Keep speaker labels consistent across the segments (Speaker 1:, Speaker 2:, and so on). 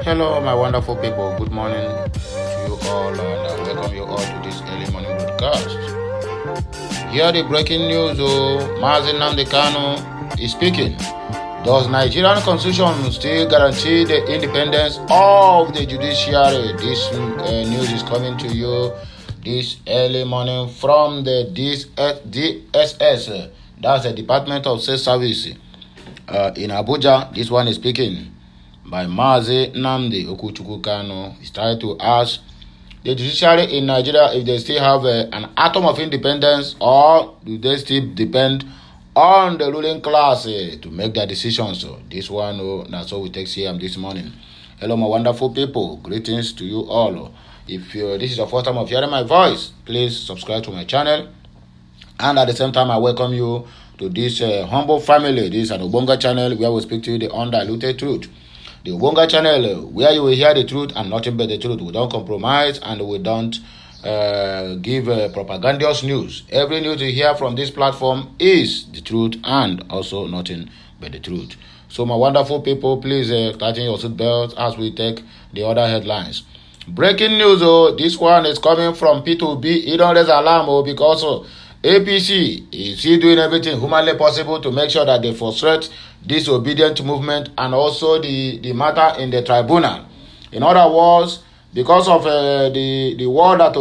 Speaker 1: Hello, my wonderful people. Good morning to you all, and I welcome you all to this early morning broadcast. Here the breaking news. Mazi Nnamdi Kanu is speaking. Does Nigerian constitution still guarantee the independence of the judiciary? This news is coming to you this early morning from the DSS. That's the Department of State Service in Abuja. This one is speaking by Mazi Nnamdi Kanu. He's trying to ask the judiciary in Nigeria if they still have an atom of independence, or do they still depend on the ruling class to make their decisions. So this one, that's what we take CM this morning. Hello, my wonderful people. Greetings to you all. If this is your first time of hearing my voice, please subscribe to my channel. And at the same time, I welcome you to this humble family. This is an Obonga channel where we speak to you the undiluted truth. The Obonga channel where you will hear the truth and nothing but the truth. We don't compromise and we don't give propagandous news. Every news you hear from this platform is the truth and also nothing but the truth. So my wonderful people, please tighten your seatbelts as we take the other headlines. Breaking news, this one is coming from P2B. It don't raise alarm because APC is still doing everything humanly possible to make sure that they frustrate disobedient movement and also the matter in the tribunal. In other words, because of the word that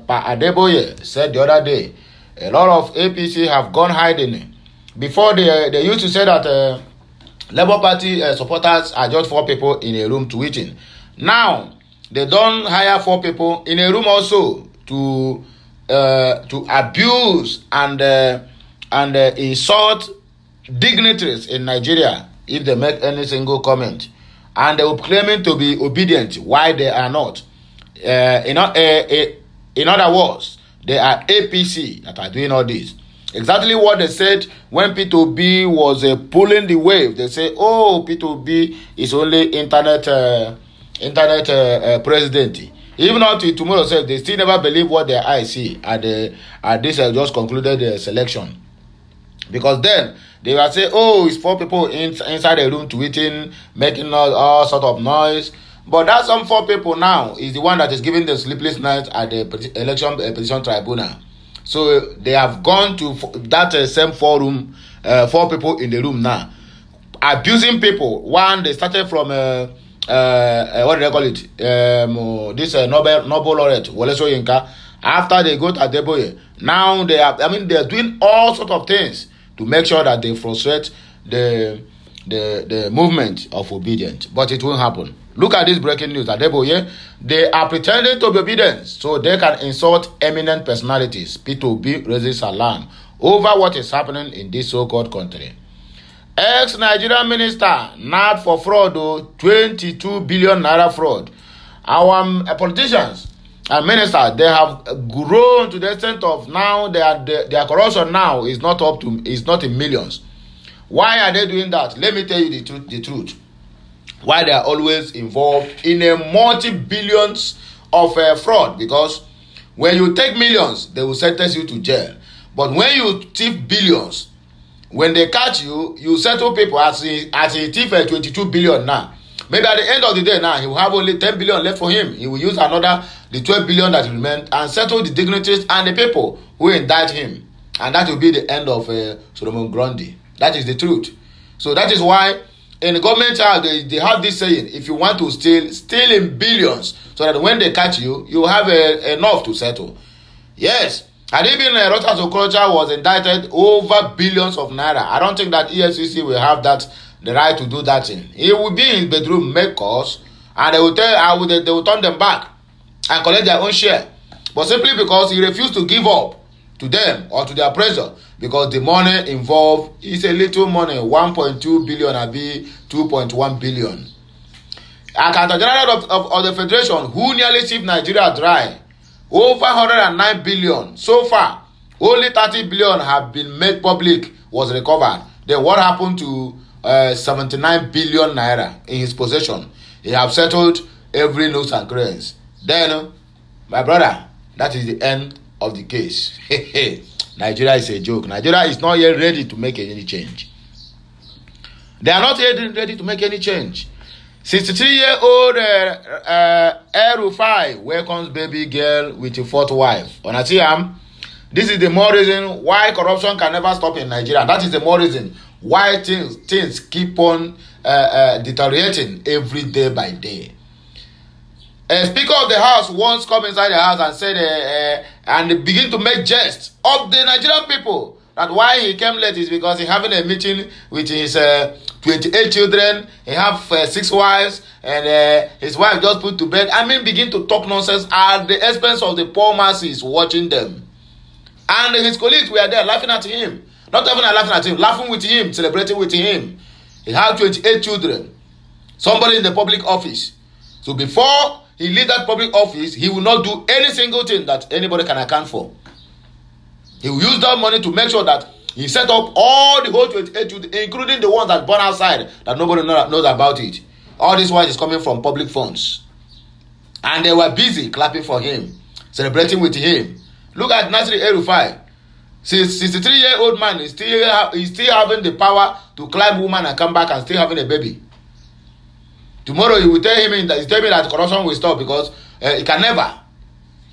Speaker 1: Pa Adeboye said the other day, a lot of APC have gone hiding. Before they used to say that Labour Party supporters are just 4 people in a room tweeting. Now they don't hire 4 people in a room also to abuse and insult dignitaries in Nigeria if they make any single comment, and they will claiming to be obedient why they are not. In other words, they are APC that are doing all this. Exactly what they said when P2B was pulling the wave. They say, "Oh, P2B is only internet president." Even until tomorrow, they still never believe what their eyes see at this just concluded the selection. Because then they will say, "Oh, it's 4 people inside the room tweeting, making all sort of noise." But that some 4 people now is the one that is giving the sleepless nights at the election petition tribunal. So they have gone to that same forum, 4 people in the room now, abusing people. One, they started from what do they call it? This Nobel laureate Wole Soyinka. After they go to Adeboye, now they are doing all sorts of things to make sure that they frustrate the movement of obedience. But it won't happen. Look at this breaking news. Adeboye, they are pretending to be obedient so they can insult eminent personalities. P2B raises alarm over what is happening in this so-called country. Ex-Nigerian minister nabbed for fraud, 22 billion naira fraud. Our politicians and ministers, they have grown to the extent of now their corruption now is not in millions. Why are they doing that? Let me tell you the truth. Why they are always involved in a multi-billions of fraud? Because when you take millions, they will sentence you to jail. But when you thief billions, when they catch you, you settle people as he thief 22 billion now. Maybe at the end of the day now, he will have only 10 billion left for him. He will use the 12 billion that remained and settle the dignitaries and the people who indict him. And that will be the end of Solomon Grundy. That is the truth. So that is why in the government they have this saying, if you want to steal in billions, so that when they catch you, you have enough to settle. Yes. And even Rotas Okorocha was indicted over billions of naira. I don't think that EFCC will have the right to do that thing. He will be in his bedroom, make calls, and they will turn them back and collect their own share. But simply because he refused to give up to them or to their pressure, because the money involved is a little money, 1.2 billion and 2.1 billion. Accountant General of the Federation, who nearly sieved Nigeria dry, over 109 billion. So far, only 30 billion have been made public, was recovered. Then what happened to 79 billion naira in his possession? He have settled every nooks and crannies. Then, my brother, that is the end of the case. Nigeria is a joke. Nigeria is not yet ready to make any change. They are not yet ready to make any change. 63-year-old El-Rufai welcomes baby girl with a fourth wife. This is the more reason why corruption can never stop in Nigeria. That is the more reason why things keep on deteriorating every day by day. A Speaker of the House once come inside the house and said, and begin to make jest of the Nigerian people, that why he came late is because he having a meeting with his 28 children, he have 6 wives, and his wife just put to bed. Begin to talk nonsense at the expense of the poor masses watching them. And his colleagues were there laughing at him. Not even laughing at him, laughing with him, celebrating with him. He had 28 children. Somebody in the public office. So before he leave that public office, he will not do any single thing that anybody can account for. He will use that money to make sure that he set up all the whole 28 children, including the ones that born outside, that nobody knows about it. All this one is coming from public funds. And they were busy clapping for him, celebrating with him. Look at Nasri El-Rufai. 63-year-old man is still having the power to climb woman and come back and still having a baby. Tomorrow he will tell me that corruption will stop because it can never.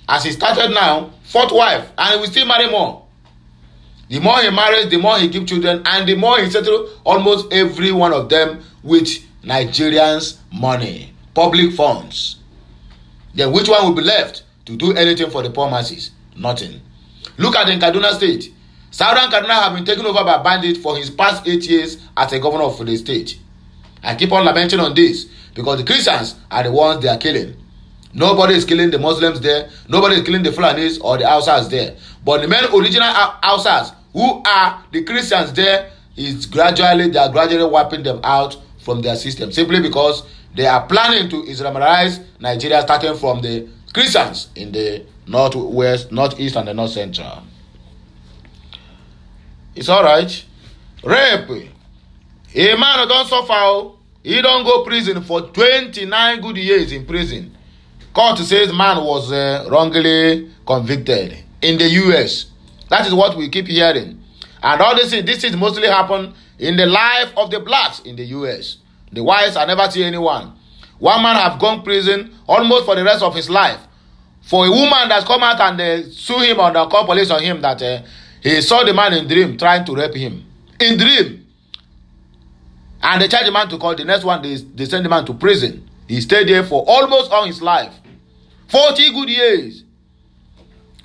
Speaker 1: As he started now, 4th wife, and he will still marry more. The more he marries, the more he gives children, and the more he settles almost every one of them with Nigerians' money, public funds. Then which one will be left to do anything for the poor masses? Nothing. Look at in Kaduna State. Southern Kaduna have been taken over by bandits for his past 8 years as a governor of the state. I keep on lamenting on this because the Christians are the ones they are killing. Nobody is killing the Muslims there. Nobody is killing the Fulanis or the Hausas there. But the main original Hausas, who are the Christians there, they are gradually wiping them out from their system. Simply because they are planning to Islamize Nigeria, starting from the Christians in the northwest, northeast, and the north central. It's all right. Rape. A man who don't suffer, he don't go prison for 29 good years in prison. Court says man was wrongly convicted in the US. That is what we keep hearing. And all this is mostly happen in the life of the blacks in the US. The whites, I never see anyone. One man have gone prison almost for the rest of his life for a woman that's come out and sue him or call police on him that he saw the man in dream trying to rape him. In dream. And they charge the man to court. The next one, they send the man to prison. He stayed there for almost all his life. 40 good years.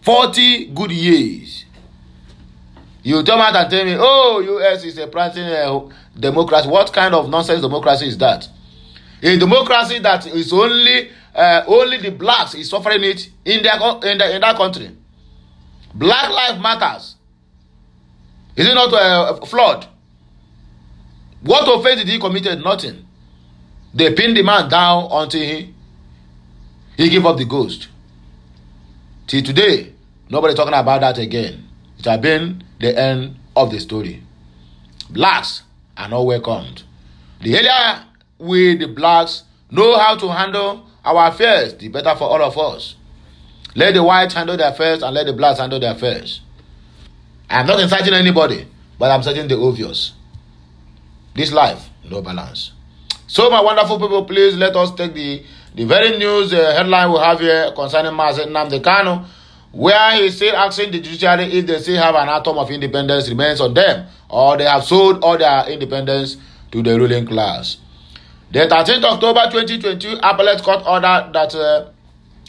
Speaker 1: 40 good years. You come out and tell me, oh, US is a practicing democracy. What kind of nonsense democracy is that? A democracy that is only the blacks is suffering it in that country. Black life matters. Is it not a flood? What offense did he committed? Nothing. They pinned the man down until he gave up the ghost. Till today, nobody talking about that again. It has been the end of the story. Blacks are not welcomed. The earlier we, the blacks, know how to handle our affairs, the better for all of us. Let the whites handle their affairs and let the blacks handle their affairs. I am not inciting anybody, but I'm saying the obvious. This life, no balance. So, my wonderful people, please let us take the very news headline we have here concerning Mazi Nnamdi Kanu, where he is still asking the judiciary if they still have an atom of independence remains on them, or they have sold all their independence to the ruling class. The 13th October 2022, Appellate Court ordered that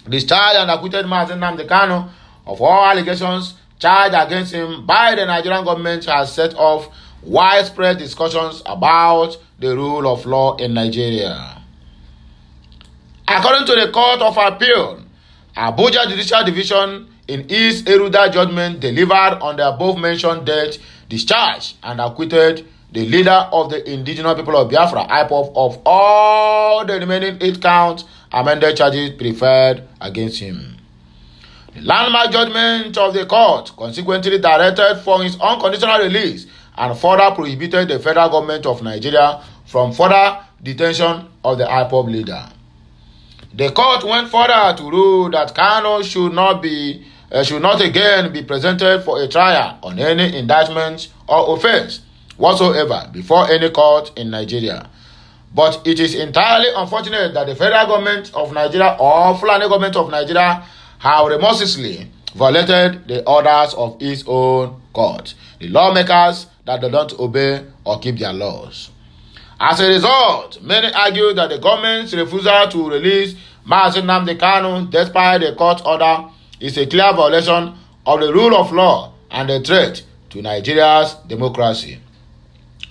Speaker 1: discharged and acquitted Mazi Nnamdi Kanu of all allegations charged against him by the Nigerian government has set off widespread discussions about the rule of law in Nigeria. According to the Court of Appeal, Abuja Judicial Division in East Eruda judgment delivered on the above-mentioned death, discharged and acquitted the leader of the indigenous people of Biafra, IPOB, of all the remaining 8 counts amended charges preferred against him. The landmark judgment of the court consequently directed for his unconditional release and further prohibited the federal government of Nigeria from further detention of the IPOB leader. The court went further to rule that Kanu should not again be presented for a trial on any indictment or offense whatsoever before any court in Nigeria, But it is entirely unfortunate that the federal government of Nigeria or Fulani government of Nigeria have remorselessly violated the orders of its own court, the lawmakers that do not obey or keep their laws. As a result, many argue that the government's refusal to release Mazi Nnamdi Kanu despite the court order is a clear violation of the rule of law and a threat to Nigeria's democracy.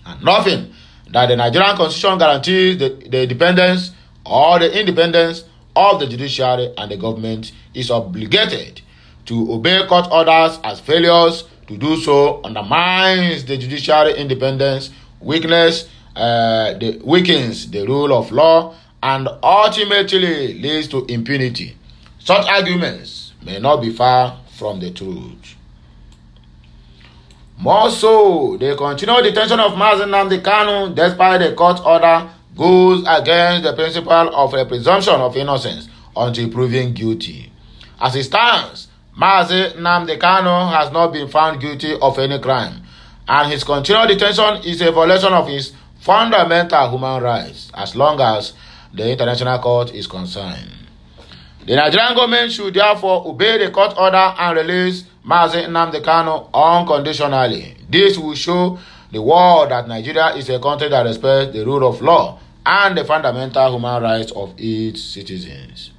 Speaker 1: And nothing that the Nigerian constitution guarantees the independence or the independence of the judiciary and the government is obligated to obey court orders, as failures to do so undermines the judiciary independence, weakens the rule of law, and ultimately leads to impunity. Such arguments may not be far from the truth. More so, the continued detention of Mazi Nnamdi Kanu despite the court order goes against the principle of a presumption of innocence until proven guilty. As it stands, Mazi Nnamdi Kanu has not been found guilty of any crime, and his continued detention is a violation of his fundamental human rights as long as the international court is concerned. The Nigerian government should therefore obey the court order and release Mazi Nnamdi Kanu unconditionally. This will show the world that Nigeria is a country that respects the rule of law and the fundamental human rights of its citizens.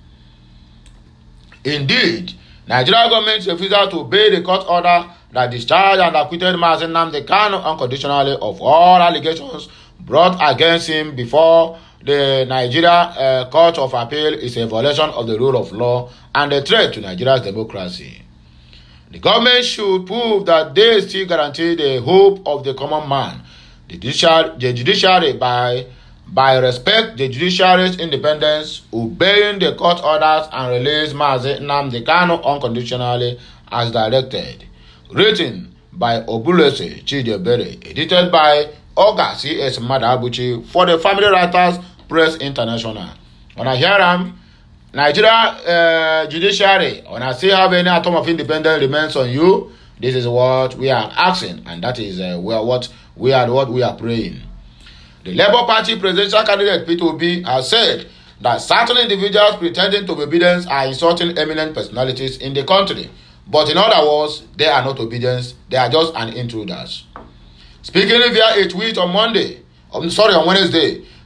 Speaker 1: Indeed, Nigerian government's refusal to obey the court order that discharged and acquitted Mazi Nnamdi Kanu unconditionally of all allegations brought against him before the Nigeria Court of Appeal is a violation of the rule of law and a threat to Nigeria's democracy. The government should prove that they still guarantee the hope of the common man, the judiciary by respect the judiciary's independence, obeying the court orders, and release Mazi Nnamdi Kanu unconditionally as directed. Written by Obulese Chidebere, edited by Oga C.S. Madabuchi for the Family Writers Press International. When I hear them, Nigeria judiciary, when I still have any atom of independence remains on you, this is what we are asking, and that is what we are praying. The Labour Party presidential candidate Peter Obi has said that certain individuals pretending to be obedience are insulting eminent personalities in the country. But in other words, they are not obedience, they are just an intruders. Speaking via a tweet on Wednesday,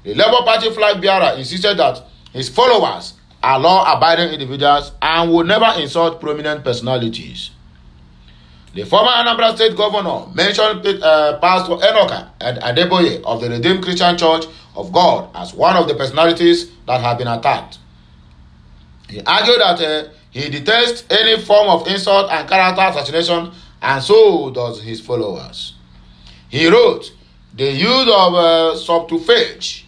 Speaker 1: the Labour Party flag bearer insisted that his followers are law-abiding individuals and would never insult prominent personalities. The former Anambra State Governor mentioned Pastor MNK Adeboye of the Redeemed Christian Church of God as one of the personalities that have been attacked. He argued that he detests any form of insult and character assassination, and so does his followers. He wrote, the use of subterfuge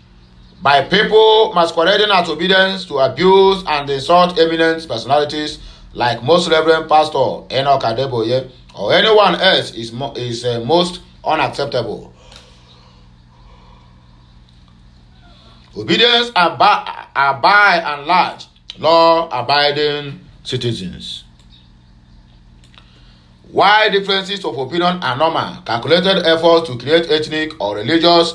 Speaker 1: by people masquerading as obedience to abuse and insult eminent personalities like Most Reverend Pastor MNK Adeboye or anyone else is most unacceptable. Obedience are by and large law-abiding citizens. While differences of opinion are normal, calculated efforts to create ethnic or religious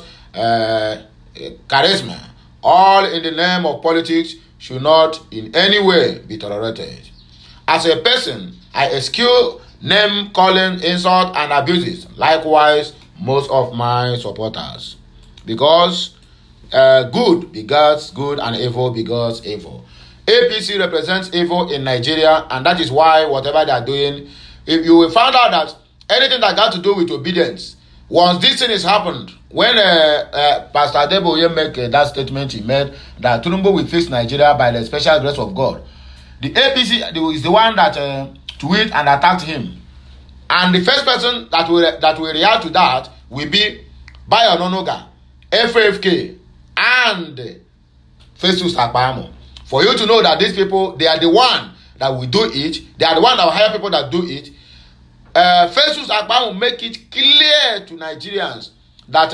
Speaker 1: charisma, all in the name of politics, should not in any way be tolerated. As a person, I eschew name-calling, insult, and abuses. Likewise, most of my supporters. Because good begets good and evil begets evil. APC represents evil in Nigeria, and that is why whatever they are doing, if you will find out that anything that got to do with obedience, once this thing has happened, when Pastor Adeboye made that statement he made that Tinubu will fix Nigeria by the special grace of God, the APC is the one that tweeted and attacked him, and the first person that will react to that will be Bayo Ononuga, FFK, and Festus Akpamo. For you to know that these people, they are the one that will do it, they are the one that will hire people that do it. Festus Akpamo will make it clear to Nigerians that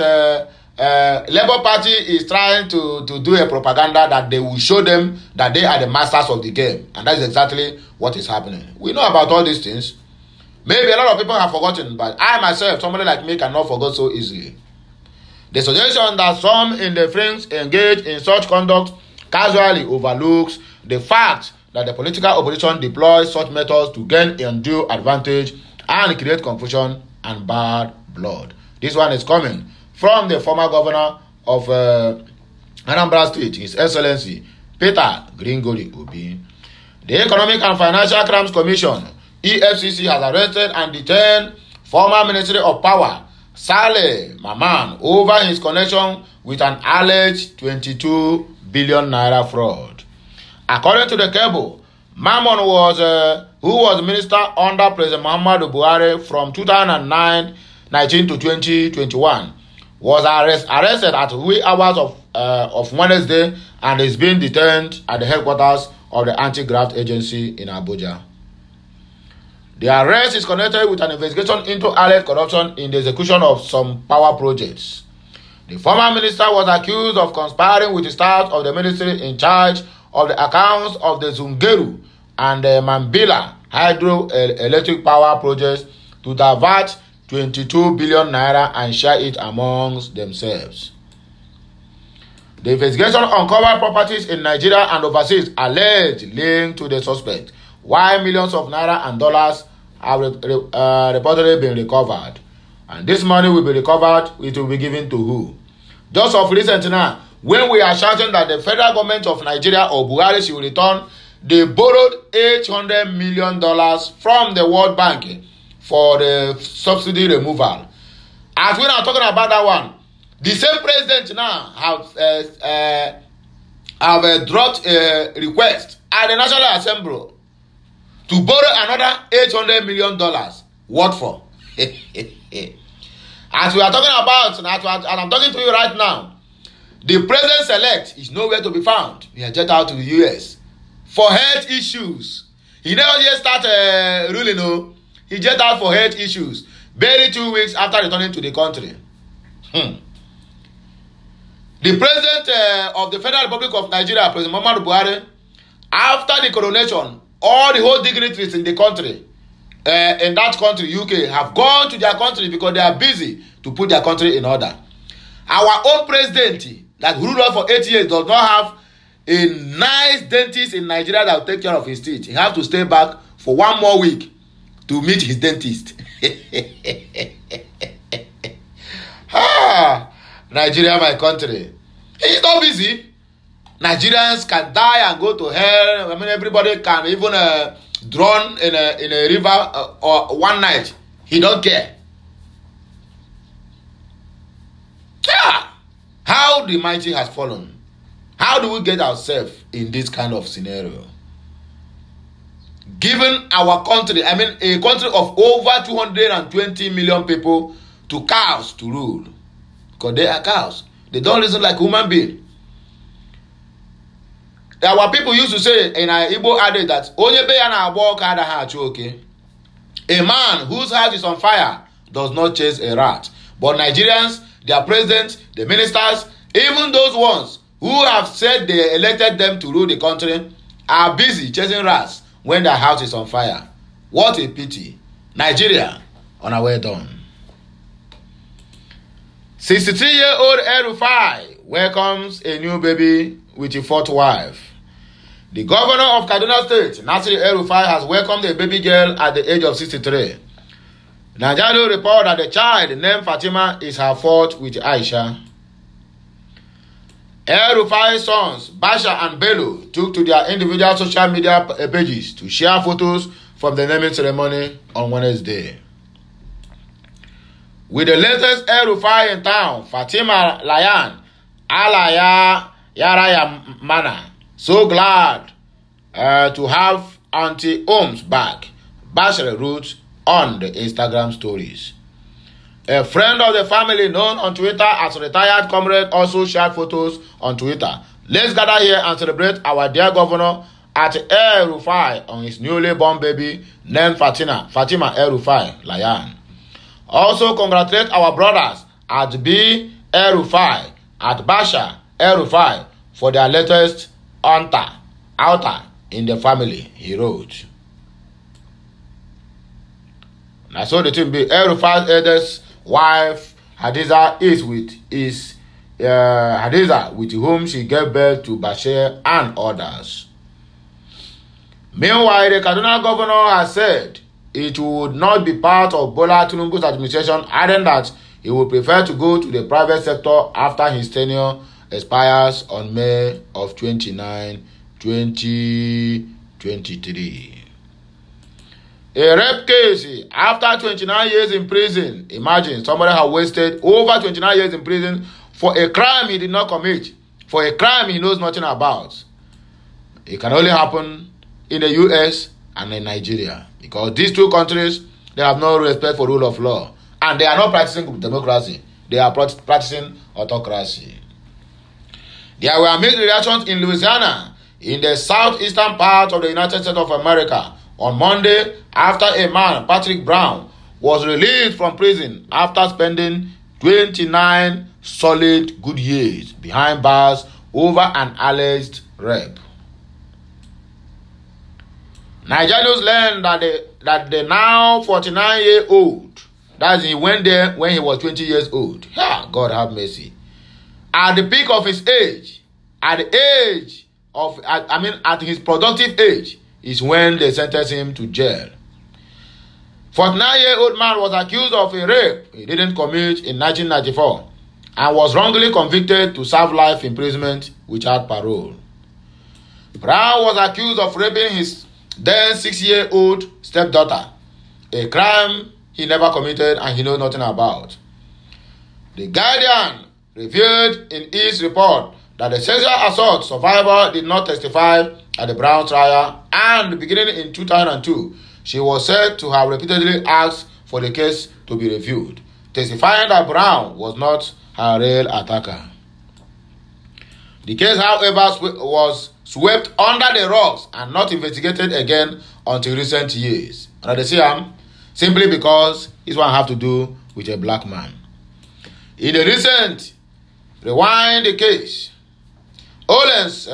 Speaker 1: Labour Party is trying to do a propaganda that they will show them that they are the masters of the game. And that is exactly what is happening. We know about all these things. Maybe a lot of people have forgotten, but I myself, somebody like me, cannot forget so easily. The suggestion that some in the fringe engage in such conduct casually overlooks the fact that the political opposition deploys such methods to gain undue advantage and create confusion and bad blood. This one is coming from the former governor of Anambra State, His Excellency Peter Gringoli Obi. The Economic and Financial Crimes Commission, EFCC, has arrested and detained former Ministry of Power Saleh Maman over his connection with an alleged 22 billion naira fraud. According to the cable, Mammon who was minister under President Muhammadu Buhari from 2019 to 2021, was arrested at wee hours of Wednesday and is being detained at the headquarters of the anti-graft agency in Abuja. The arrest is connected with an investigation into alleged corruption in the execution of some power projects. The former minister was accused of conspiring with the staff of the ministry in charge of the accounts of the Zungeru and the Mambila hydroelectric power projects to divert 22 billion naira and share it amongst themselves. The investigation uncovered properties in Nigeria and overseas alleged linked to the suspect, while millions of naira and dollars have reportedly been recovered. And this money will be recovered, it will be given to who? Just of recent now, when we are shouting that the federal government of Nigeria or Buhari should return, they borrowed $800 million from the World Bank for the subsidy removal. As we are talking about that one, the same president now have dropped a request at the National Assembly to borrow another $800 million. What for? As we are talking about, and I'm talking to you right now, the president-elect is nowhere to be found. He has jet out to the US for health issues. He never yet started ruling, no. He jet out for health issues, barely 2 weeks after returning to the country. The president of the Federal Republic of Nigeria, President Muhammadu Buhari, after the coronation, all the whole dignitaries in the country, in that country, UK, have gone to their country because they are busy to put their country in order. Our own president, that ruled us for 8 years, does not have a nice dentist in Nigeria that will take care of his teeth. He has to stay back for 1 more week to meet his dentist. Nigeria, my country. He's not busy. Nigerians can die and go to hell. I mean, everybody can even drown in a river or one night. He don't care. Yeah. How the mighty has fallen. How do we get ourselves in this kind of scenario? Given our country, I mean a country of over 220 million people, to cows to rule. Because they are cows. They don't reason like human beings. Our people used to say in our Igbo adage that onye be ya na agba ọka adaghị achụ oke. A man whose house is on fire does not chase a rat. But Nigerians, their president, the ministers, even those ones who have said they elected them to rule the country are busy chasing rats when their house is on fire. What a pity. Nigeria, on our way done. 63-year-old El-Rufai welcomes a new baby with a fourth wife. The governor of Kaduna State, Nasir El-Rufai, has welcomed a baby girl at the age of 63. Nigeria report that the child named Fatima is her fourth with Aisha. El-Rufai's sons, Basha and Bello, took to their individual social media pages to share photos from the naming ceremony on Wednesday. With the latest El-Rufai in town, Fatima Layan, Alaya Yaraya Mana, so glad to have Auntie Ohms back, Basha wrote on the Instagram stories. A friend of the family known on Twitter as Retired Comrade also shared photos on Twitter. Let's gather here and celebrate our dear governor at El-Rufai on his newly born baby named Fatima El-Rufai Layan. Also congratulate our brothers at B. El-Rufai, at Basha El-Rufai for their latest outer in the family, he wrote. I saw the thing be El-Rufai's eldest wife Hadiza Hadiza, with whom she gave birth to Bashir and others. Meanwhile, the Kaduna governor has said it would not be part of Bola Tinubu's administration, adding that he would prefer to go to the private sector after his tenure expires on May of 29, 2023. A rape case after 29 years in prison. Imagine somebody has wasted over 29 years in prison for a crime he did not commit, for a crime he knows nothing about. It can only happen in the US and in Nigeria, because these two countries, they have no respect for rule of law, and they are not practicing democracy. They are practicing autocracy. There were mixed reactions in Louisiana, in the southeastern part of the United States of America, on Monday after a man, Patrick Brown, was released from prison after spending 29 solid good years behind bars over an alleged rape. Nigerians learned that the now 49-year-old, that is, he went there when he was 20 years old. Yeah, God have mercy. At the peak of his age, at his productive age, is when they sentenced him to jail. 49-year-old man was accused of a rape he didn't commit in 1994 and was wrongly convicted to serve life imprisonment without parole. Brown was accused of raping his then 6-year-old stepdaughter, a crime he never committed and he knows nothing about. The Guardian revealed in its report that the sexual assault survivor did not testify at the Brown trial, and beginning in 2002, she was said to have repeatedly asked for the case to be reviewed, testifying that Brown was not her real attacker. The case, however, was swept under the rugs and not investigated again until recent years. And they say simply because this one have to do with a black man. In the recent rewind the case, Olen's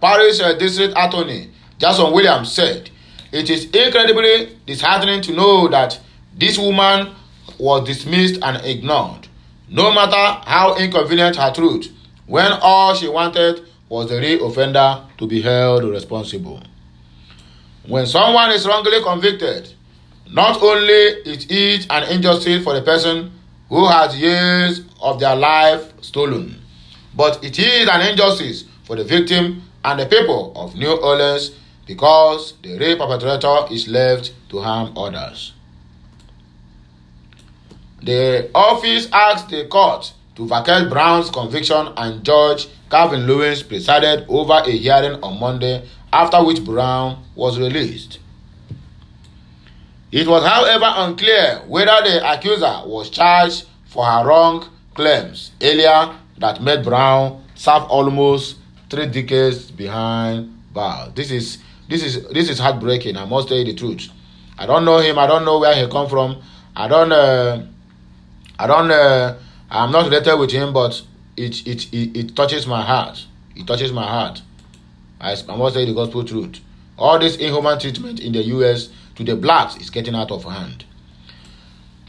Speaker 1: Parish District Attorney Jason Williams said, "It is incredibly disheartening to know that this woman was dismissed and ignored, no matter how inconvenient her truth, when all she wanted was the real offender to be held responsible." When someone is wrongly convicted, not only is it an injustice for the person who has years of their life stolen, but it is an injustice for the victim and the people of New Orleans, because the rape perpetrator is left to harm others. The office asked the court to vacate Brown's conviction, and Judge Calvin Lewis presided over a hearing on Monday, after which Brown was released. It was, however, unclear whether the accuser was charged for her wrong claims earlier that made Brown serve almost 3 decades behind bars. This is heartbreaking. I must tell you the truth. I don't know him. I don't know where he come from. I'm not related with him, but it touches my heart. It touches my heart. I must say the gospel truth. All this inhuman treatment in the US to the blacks is getting out of hand.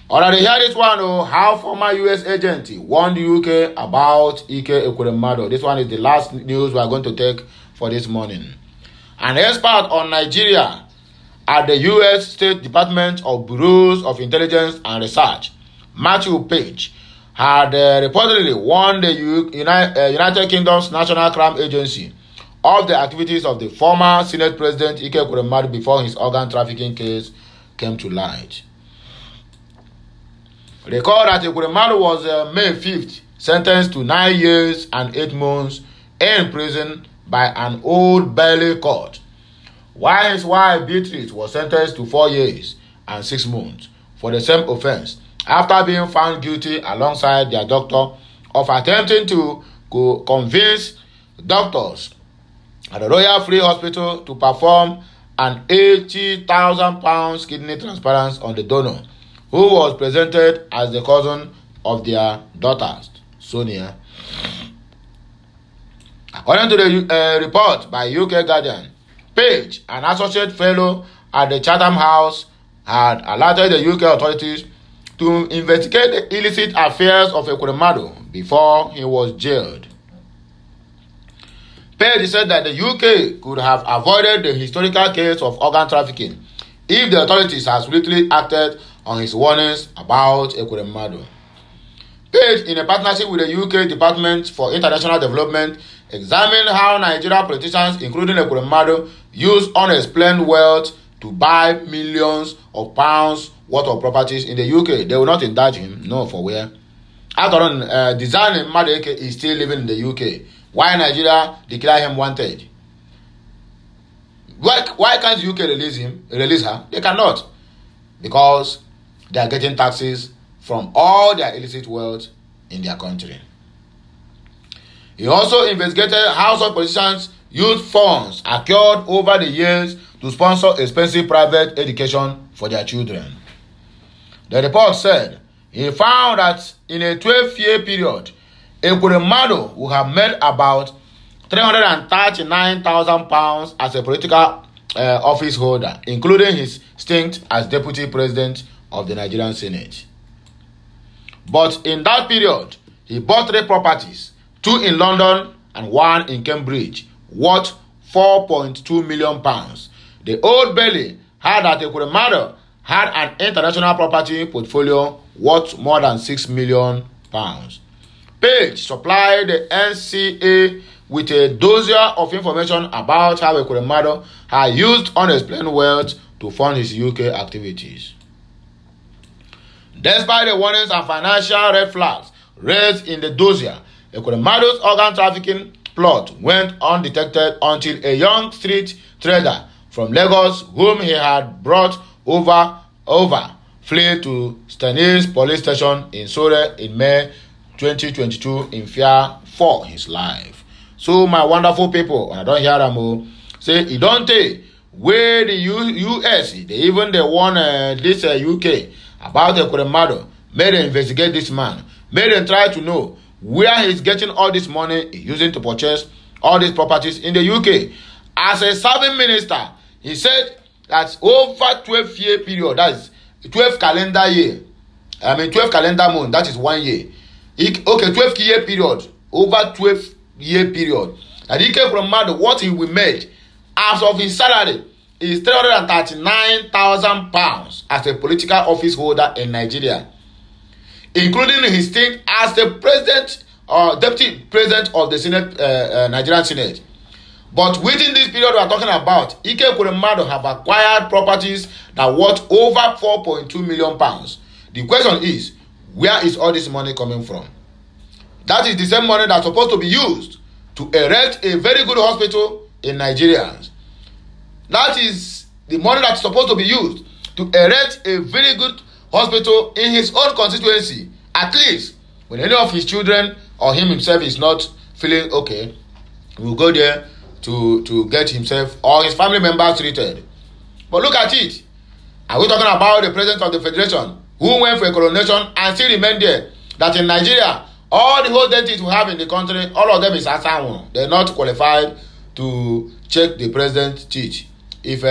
Speaker 1: Already hear this one, how former US agent warned the UK about Ike Ekweremadu. This one is the last news we are going to take for this morning. An expert on Nigeria at the US State Department of Bureaus of Intelligence and Research, Matthew Page, had reportedly warned the United Kingdom's National Crime Agency of the activities of the former Senate President Ike Ekweremadu before his organ trafficking case came to light. Recall that Ekweremadu was May 5th sentenced to 9 years and 8 months in prison by an Old Bailey court, while his wife Beatrice was sentenced to 4 years and 6 months for the same offense, after being found guilty alongside their doctor of attempting to convince doctors at the Royal Free Hospital to perform an £80,000 kidney transplant on the donor, who was presented as the cousin of their daughter, Sonia. According to the report by UK Guardian, Page, an associate fellow at the Chatham House, had alerted the UK authorities to investigate the illicit affairs of Ekweremadu before he was jailed. Page said that the UK could have avoided the historical case of organ trafficking if the authorities had swiftly acted on his warnings about Ekweremadu. Page, in a partnership with the UK Department for International Development, examined how Nigerian politicians, including Ekweremadu, use unexplained wealth to buy millions of pounds worth of properties in the UK. They will not indict him. No, for where? After all, Design Madeke is still living in the UK. Why Nigeria declare him wanted? Why can't UK release her? They cannot. Because they are getting taxes from all their illicit wealth in their country. He also investigated how some politicians used funds acquired over the years to sponsor expensive private education for their children. The report said he found that in a 12-year period, Ekweremadu would have made about £339,000 as a political office holder, including his stint as deputy president of the Nigerian Senate. But in that period, he bought 3 properties, 2 in London and 1 in Cambridge, worth £4.2 million. The Old Bailey had that Ekweremadu had an international property portfolio worth more than £6 million. Page supplied the NCA with a dossier of information about how Ekweremadu had used unexplained wealth to fund his UK activities. Despite the warnings and financial red flags raised in the dossier, Ekweremadu's organ trafficking plot went undetected until a young street trader from Lagos, whom he had brought over, fled to Stanley's police station in Surrey in May 2022 in fear for his life. So, my wonderful people, when I don't hear them say, it don't take where the US, they won this UK about Ekweremadu, made them investigate this man, made them try to know where he's getting all this money he's using to purchase all these properties in the UK. As a serving minister, he said that over 12-year period, that is 12 calendar year, 12 calendar month, that is 1 year. 12-year period, over 12-year period. And Ekweremadu, what he will make as of his salary is £339,000 as a political office holder in Nigeria, including his stint as the president or deputy president of the Senate, Nigerian Senate. But within this period we are talking about, Ekweremadu have acquired properties that worth over £4.2 million. The question is, where is all this money coming from? That is the same money that's supposed to be used to erect a very good hospital in Nigeria. That is the money that's supposed to be used to erect a very good hospital in his own constituency. At least, when any of his children or him himself is not feeling okay, he will go there to get himself or his family members treated. But look at it. Are we talking about the president of the federation who went for a coronation and still remained there? That in Nigeria, all the whole dentists we have in the country, all of them is Asanwo. They're not qualified to check the president's teeth. If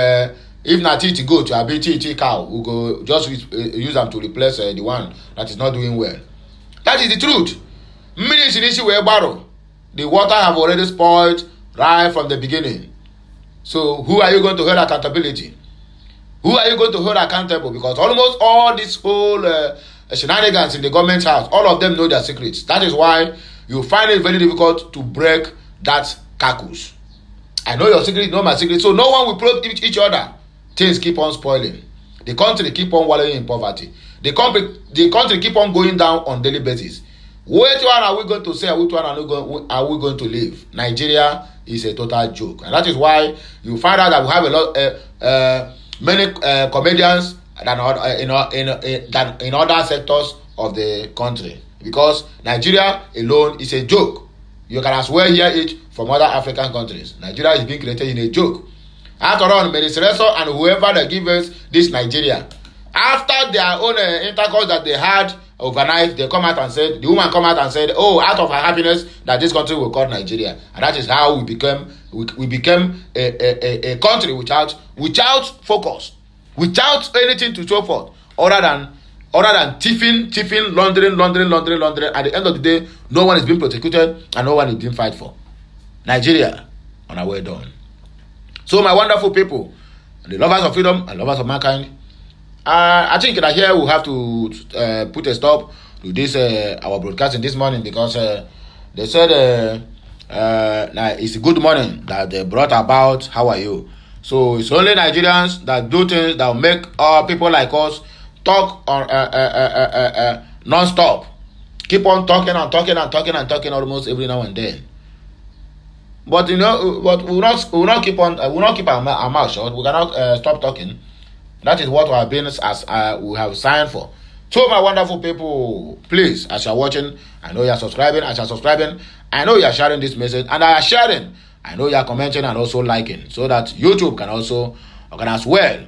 Speaker 1: na teeth go to a bit teeth cow, we go just use them to replace the one that is not doing well. That is the truth. The water have already spoiled right from the beginning. So who are you going to hold accountability? Who are you going to hold accountable? Because almost all this whole shenanigans in the government house, all of them know their secrets. That is why you find it very difficult to break that carcass. I know your secret, you know my secret. So no one will probe each other. Things keep on spoiling. The country keep on wallowing in poverty. The country keep on going down on daily basis. Which one are we going to say? Which one are we going to leave? Nigeria is a total joke, and that is why you find out that we have a lot, many comedians than in other sectors of the country, because Nigeria alone is a joke. You can as well hear it from other African countries. Nigeria is being created in a joke. After all, Minister and whoever that give us this Nigeria, after their own intercourse that they had overnight, they come out and said, the woman come out and said, oh, out of her happiness that this country will call Nigeria. And that is how we became a country without focus, without anything to show for, other than other than thieving, laundering. At the end of the day, no one is being prosecuted and no one is being fight for. Nigeria, on our way done. So my wonderful people, the lovers of freedom and lovers of mankind, I think that here we have to put a stop to this our broadcasting this morning, because they said it's a good morning that they brought about. How are you? So it's only Nigerians that do things that will make people like us talk on non-stop. Keep on talking almost every now and then. But you know, but we will not keep our mouth shut. We cannot stop talking. That is what we have been as we have signed for. So my wonderful people, please, as you are watching, I know you are subscribing. As you are subscribing, I know you are sharing this message, and I are sharing. I know you are commenting and also liking, so that YouTube can also as well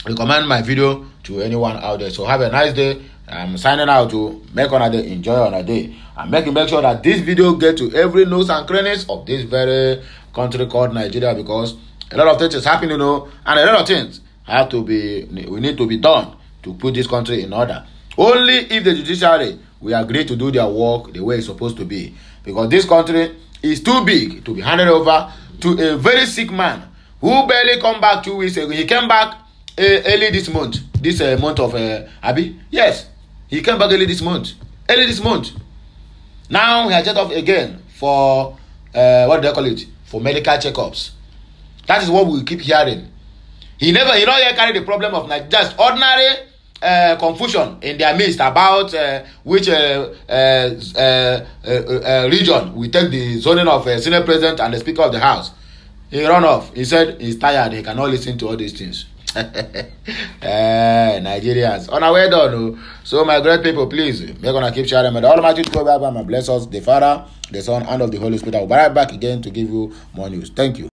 Speaker 1: recommend my video to anyone out there. So have a nice day. I'm signing out to make another day, enjoy another day, and make sure that this video get to every nooks and crannies of this very country called Nigeria, because a lot of things is happening, you know, and a lot of things we need to be done to put this country in order. Only if the judiciary will agree to do their work the way it's supposed to be, because this country is too big to be handed over to a very sick man who barely come back 2 weeks ago. He came back early this month. This month of Abi. Yes, he came back early this month. Now he has jet off again for what do they call it? For medical checkups. That is what we keep hearing. He don't yet carry the problem of just ordinary confusion in their midst about which region we take the zoning of Senate President and the Speaker of the House. He run off. He said he's tired. He cannot listen to all these things. Nigerians, on our way done. So my great people, please, we're gonna keep sharing. May the Almighty God bless us, the Father, the Son, and of the Holy Spirit. I'll be right back again to give you more news. Thank you.